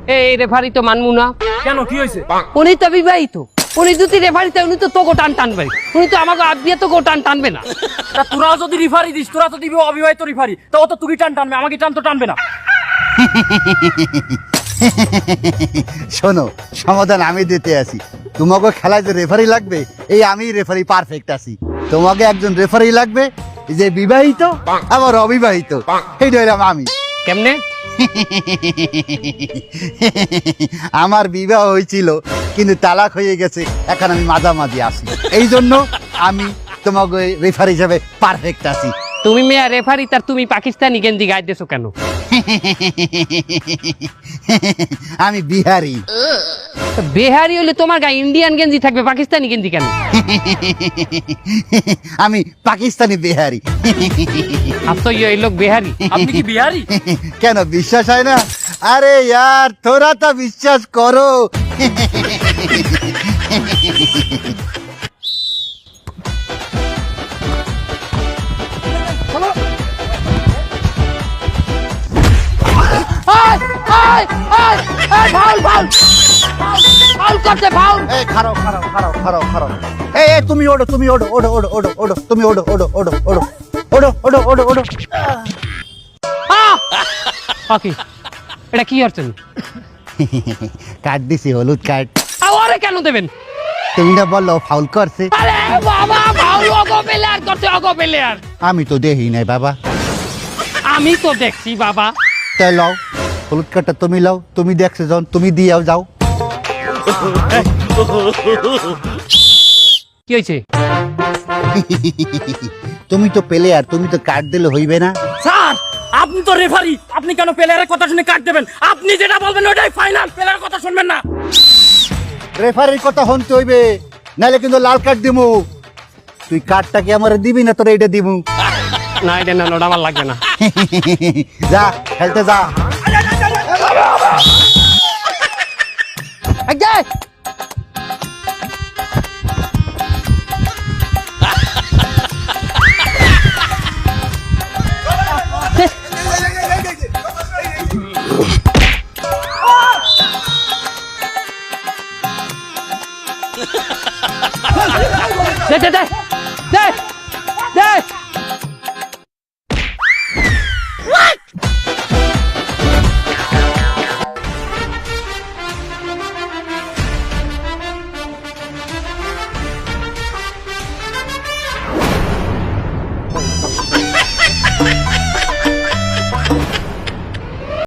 এই রেফারি তো মানমু না। কেন কি হয়েছে? উনি তো বিবাহিত, উনি যদি রেফারিতে উনি তো তোকে টান টানবে, উনি তো আমাকে আবিয়ে তোকে টান টানবে না। তা তোরা যদি রিফারি দিস, তোরা তো দিবি অবিবাহিত রিফারি, তা ও তো তুই টান টানবে, আমাকে টান তো টানবে না। শোনো, সমাধান আমি দিতে আসি। তোমাকে খেলায় যে রেফারি লাগবে, এই আমি রেফারি পারফেক্ট আছি। তোমাকে একজন রেফারি লাগবে যে বিবাহিত আবার অবিবাহিত, এই হইলাম আমি। কেমনে? আমার বিবাহ হয়েছিল কিন্তু তালাক হয়ে গেছে, এখন আমি মাঝামাঝি আছি, এই জন্য আমি তোমাকে রেফারি হিসাবে পারফেক্ট আছি। তুমি মেয়া রেফারি, তার তুমি পাকিস্তানি গেঞ্জি গায়ে দিছো কেন? আমি বিহারি। বিহারি হলে তোমার গায়ে ইন্ডিয়ান গেঞ্জি থাকবে, পাকিস্তানি গেঞ্জি কেন? আমি পাকিস্তানি বিহারি। আসতো এই লোক বিহারি। আপনি কি বিহারি? কেন বিশ্বাস হয় না? আরে यार তোরা তো বিশ্বাস করো। এই খারাপ খারাপ খারাপ খারাপ খারাপ। এই তুমি ওড়ো, তুমি ওড়ো, ওড়ো ওড়ো ওড়ো ওড়ো, তুমি ওড়ো ওড়ো ওড়ো ওড়ো ওড়ো ওড়ো ওড়ো ওড়ো। ওকে, এটা কি হচ্ছে? কাট দিছি, হলুদ কাট। আরে কেন দেবেন? তুমি না বললো ফাউল করছে? আরে বাবা, ফাউল ওগো প্লেয়ার করতে, ওগো প্লেয়ার। আমি তো দেখি নাই বাবা। আমি তো দেখছি বাবা। তাই লও, হলুদ কাটটা তুমি লও, তুমি দেখছো যখন তুমি দিয়াও যাও। কি হয়েছে? তুমি তো প্লেয়ার, তুমি তো কাট দিলে হইবে না। স্যার, আপনি তো রেফারি, আপনি কেন প্লেয়ারের কথা শুনে কাট দেবেন? আপনি যেটা বলবেন ওটাই ফাইনাল, প্লেয়ারের কথা শুনবেন না। রেফারির কথা শুনতে হইবে, নাহলে কিন্তু লাল কার্ড দিমু। তুই কার্ডটা কি আমার দিবি না তোরা এটা দিমু? না, এটা না, ওটা আমার লাগবে না। যা খেলতে যা। দে দে দে দে।